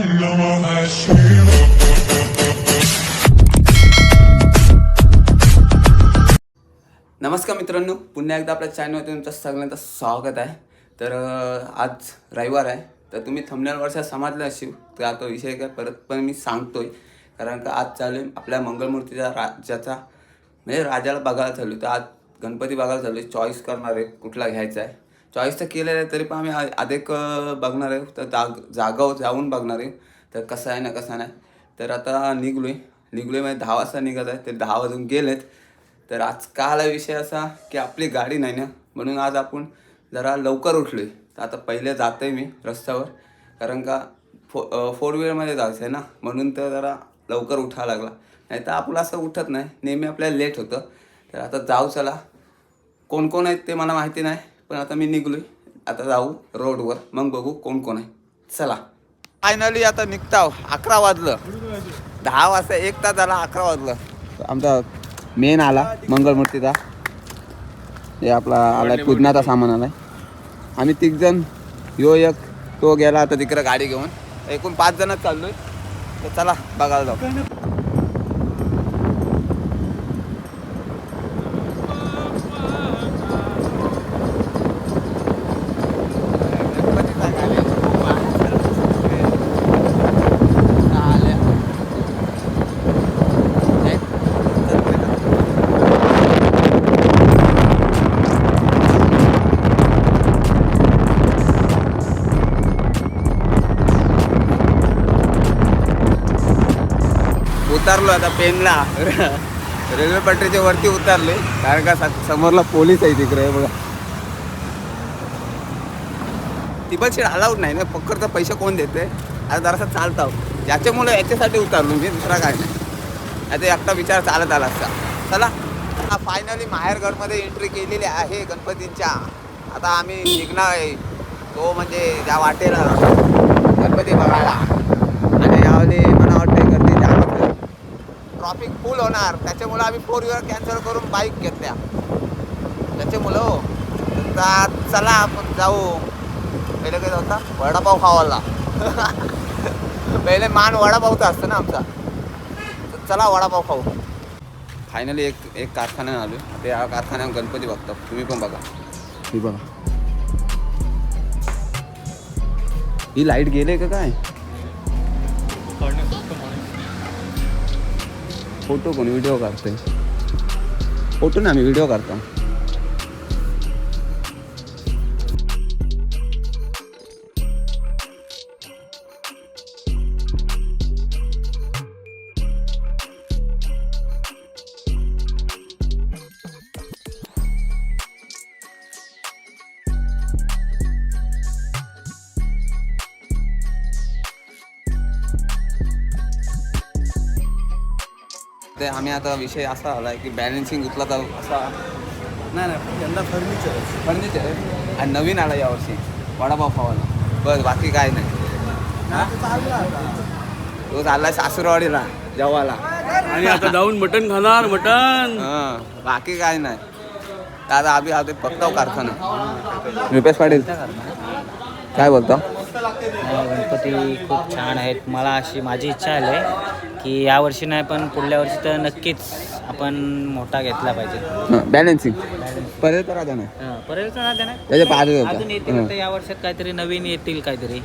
नमस्कार मित्रांनो, पुन्हा एकदा आपल्या चॅनलवरती तुमचं सगळ्यांचं स्वागत आहे. तर आज रविवार आहे, तर तुम्ही थंबनेलवरच्या समजलं असेल तर आता विषय काय परत पण मी सांगतोय. कारण का आज चालू आहे आपल्या मंगळमूर्तीच्या राज्याचा म्हणजे राजाला बघायला चालू. तर आज गणपती बघायला चालू, चॉईस करणार आहे कुठला घ्यायचा आहे. चॉईस तर केलेलं आहे, तरी पण आम्ही अधिक बघणार आहे. तर जागावर जाऊन बघणार आहे तर कसं आहे ना कसं नाही. तर आता निघलोय म्हणजे 10 वाजता निघत आहे, तर 10 वाजून गेलेत. तर आज काल विषय असा की आपली गाडी नाही ना, म्हणून आज आपण जरा लवकर उठलो आहे. तर आता पहिले जातो आहे मी रस्त्यावर, कारण का फोर व्हीलरमध्ये जायचं आहे ना, म्हणून तर जरा लवकर उठावं लागला. नाही तर आपलं असं उठत नाही, नेहमी आपल्याला लेट होतं. तर आता जाऊ चला. कोण कोण आहेत ते मला माहिती नाही, पण आता मी निघलो आहे. आता जाऊ रोडवर, मग बघू कोण कोण आहे. चला फायनली आता निघताव. 11 वाजलं, 10 वाजता 1 तास झाला, 11 वाजलं. आमचा मेन आला मंगळमूर्तीचा, हे आपला आलाय पूजनाचा सामान आलाय. आम्ही 3 जण, यो एक तो गेला आता तिकडे गाडी घेऊन. एकूण 5 जणच चाललोय. तर चला बघायला जाऊ. उतरलो आता पेनला, रेल्वे पटरीच्या वरती उतरलोय. कारण का समोरला पोलीस आहे तिकडे बघा. ती पण सीट अलाउड नाही ना, पकडचा पैसे कोण देते. आता जरासा चालता याच्यामुळे याच्यासाठी उतरलो मी, दुसरा काय नाही. आता एकटा विचार चालत आला असता. चला फायनली माहेरगडमध्ये एंट्री केलेली आहे गणपतींच्या. आता आम्ही निघणार आहे तो म्हणजे त्या वाटेला गणपती बघायला. आणि यावेळी मला वाटतं गर्दी जास्त, ट्रॉफिक फुल होणार. त्याच्यामुळं आम्ही 4 व्हीलर कॅन्सल करून बाईक घेतल्या. त्याच्यामुळं हो, चला आपण जाऊ. पहिले काय होता वडापाव खावायला. पहिले मान वडापावचा असतं ना आमचा. तर चला वडापाव खाऊ. फायनली एक कारखान्यात आलो. आता या कारखान्यात गणपती बघतो, तुम्ही पण बघा. ही बघा, ही लाईट गेले का काय. फोटो कोण व्हिडिओ काढतोय. फोटो ना आम्ही व्हिडिओ काढतो. ते आम्ही आता विषय असा आला की बॅलन्सिंग उचला तर असा नाही यंदा फर्निचर आणि नवीन आला यावर्षी वडापाव खावायला. बस बाकी काय नाही. तो चाललाय सासूरवाडीला जेवायला, आणि आता जाऊन मटण खाणार. मटण बाकी काय नाही. दादा आम्ही आहोत बघताव कारखाना. रुपेश पाटील काय बोलतो. गणपती खूप छान आहेत. मला अशी माझी इच्छा आहे की यावर्षी नाही पण पुढल्या वर्षी तर नक्कीच आपण मोठा घेतला पाहिजे. बॅलन्सिंग पर्यंत राहता नाही, पर्यटन राहते ना, त्याच्या पाहिजे अजून येतील तर या वर्षात काहीतरी नवीन येतील काहीतरी.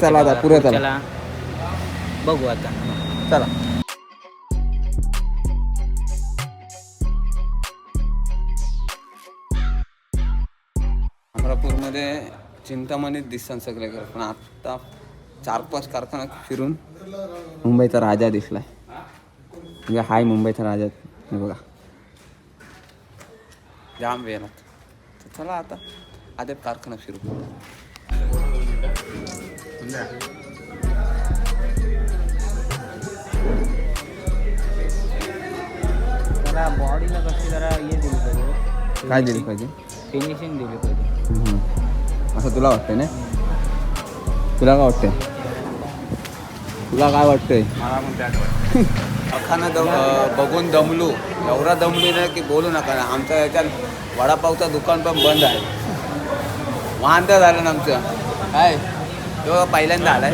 चला आता पुढे चला बघू आता. चला अमरापूरमध्ये चिंतामणीत दिसतात सगळे घर, पण आता 4-5 कारखाना फिरून मुंबईचा राजा दिसलाय. म्हणजे हाय मुंबईचा राजा बघा, जाम वेळात. तर चला आता आधी कारखाना फिरू. जरा बॉडीला कशी जरा हे दिली पाहिजे. काय दिली पाहिजे, फिनिशिंग दिली पाहिजे. असं तुला वाटतंय ना. तुला काय वाटतंय, तुला काय वाटतंय. मला पण त्यात वाटतं. कारखाना बघून दमलो, एवढा दमलो नाही की बोलू नका. आमच्या याच्यात वडापावचं दुकान पण बंद आहे. वांदं झालं ना आमचं. काय तो पहिल्यांदा आलाय.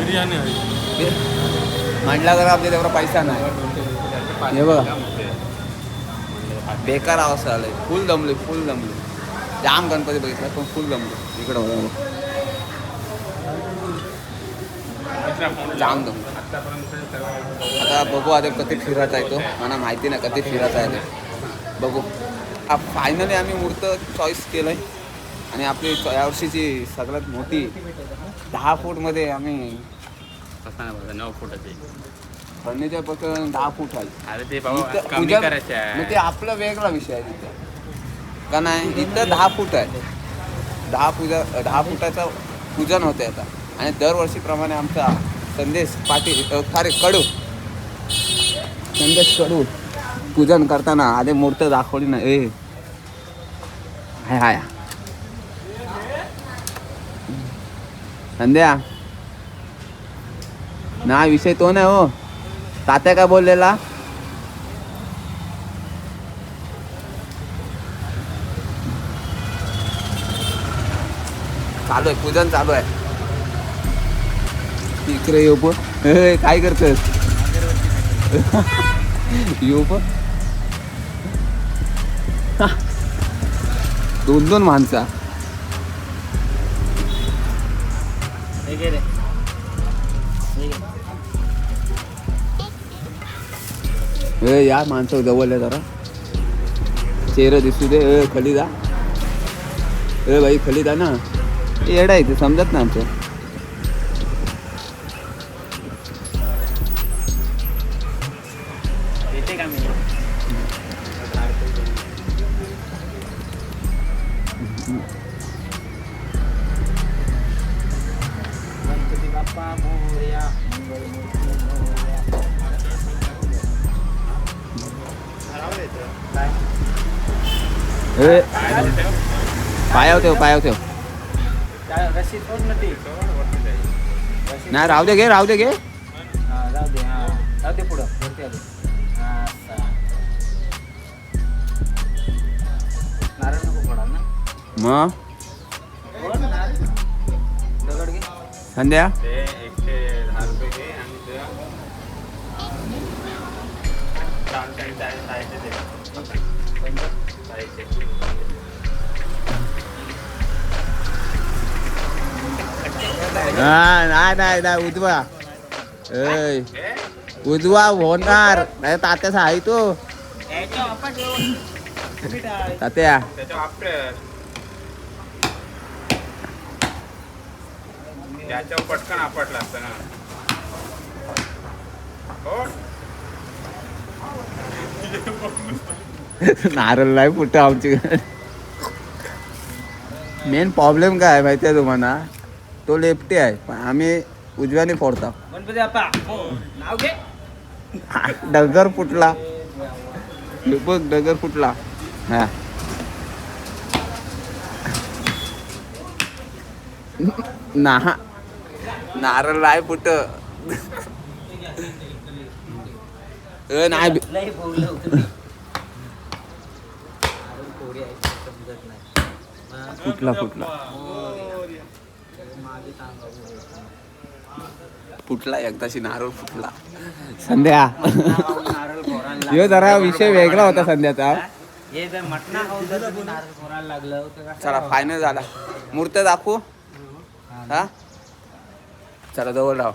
म्हटलं तर आपल्या तेवढा पैसा नाही. हे बघा बेकार अवस्था आलाय. फुल दमले जाम गणपती बघितला पण फुल दमलो. इकडं बघा जाम दमलो. आता बघू आता कधी फिरायचा आहे तो. मला माहिती नाही कधी फिरायचा आहे ते. बघू. फायनली आम्ही मूर्त चॉईस केलं आहे आणि आपली यावर्षीची सगळ्यात मोठी 10 फूटमध्ये आम्ही 9 फुटाची फर्निचरपासून 10 फूट आहे. अरे ते इथं कमी पूजा- करायचं मग ते आपला वेगळा विषय आहे तिथं का नाही. इथं 10 फूट आहे. 10 फुटाचं पूजन होते आता आणि दरवर्षीप्रमाणे आमचा संदेश पाटील संदेश कडू पूजन करताना आधी मूर्त दाखवली ना. हाय संध्या ना विषय तो नाही हो. तात्या काय बोललेला चालू आहे पूजन चालू आहे. इकडे येऊ पण काय करतोस येऊ पण 2 माणसा या माणसं जवळ आहे जरा चेहरा दिसू दे. खाली जा भाई खाली जा ना. येडा आहे ते समजत ना आमचं. गणपती बाप्पा मोरया पायाव ठेव रशीद होत ना ती नाही राहू दे घे जाऊ दे जाऊ दे पुढं वरती आलो. नारळ नको फोडा ना. मग दगड घे. संध्या ते 110 रुपये घे आणि ते नाही उजवा होणार नाही. तात्याचा आहे तो तात्या त्याच्या आफ्टर त्याच्यावर पटकन आपटला असतं ना. हो नारळ नाही फुट आमची. मेन प्रॉब्लेम काय आहे माहिती आहे तुम्हाला. तो लेफ्टी आहे पण आम्ही उजव्याने फोडतो. गणपती बाप्पा नाव घे. डगर फुटला बघ डगर फुटला. हा नारळ नाही फुट नाही लई बोललो होतं. थोडी आहे समजत नाही. फुटला फुटला एकदाशी नारळ फुटला. संध्या नारळ फोडायला ह्यो जरा विषय वेगळा होता संध्याचा. हे जर मटणा खाऊन जर नारळ फोडायला लागलं तर कसं चला फायनल झाला. मूर्त दाखवू हा. चला जवळ राव.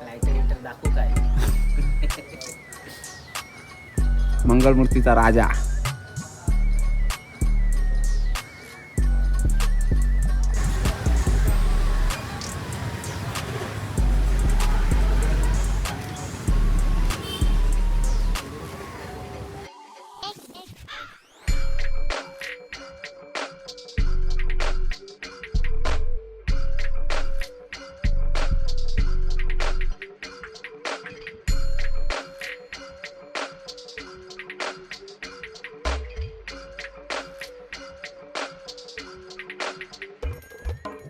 लाईटर दाखवू काय. मंगलमूर्तीचा राजा.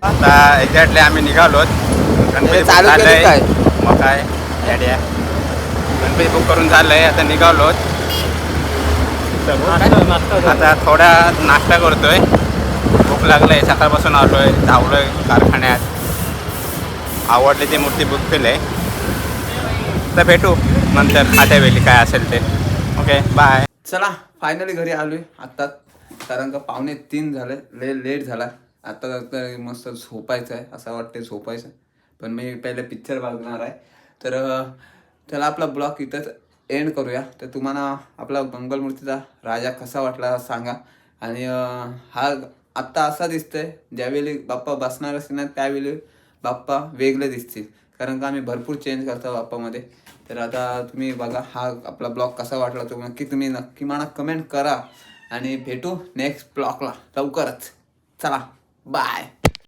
आता एक्झॅक्टली आम्ही निघालोत. गणपती बुक चालू केलं झालंय. काय? मग काय याड्या गणपती बुक करून झालंय. आता निघालोत. आता थोडा नाश्ता करतोय. भूक लागलाय, सकाळपासून आलोय, धावलोय कारखान्यात. आवडली ती मूर्ती बुक केलंय. तर भेटू नंतर खात्या वेळी काय असेल ते. Okay bye. चला फायनली घरी आलोय आत्ताच, कारण का 2:45 झाले, लेट झाला. आता तर मस्त झोपायचं आहे, असं वाटते झोपायचं, पण मी पहिले पिक्चर बघणार आहे. तर चला आपला ब्लॉग इथंच एंड करूया. तर तुम्हाला आपला मंगलमूर्तीचा राजा कसा वाटला सांगा. आणि हा आत्ता असा दिसतोय, ज्यावेळी बाप्पा बसणार असतील ना त्यावेळी बाप्पा वेगळे दिसतील, कारण का आम्ही भरपूर चेंज करतो बाप्पामध्ये. तर आता तुम्ही बघा हा आपला ब्लॉग कसा वाटला तो नक्की मला कमेंट करा. आणि भेटू नेक्स्ट ब्लॉगला लवकरच. चला बाय.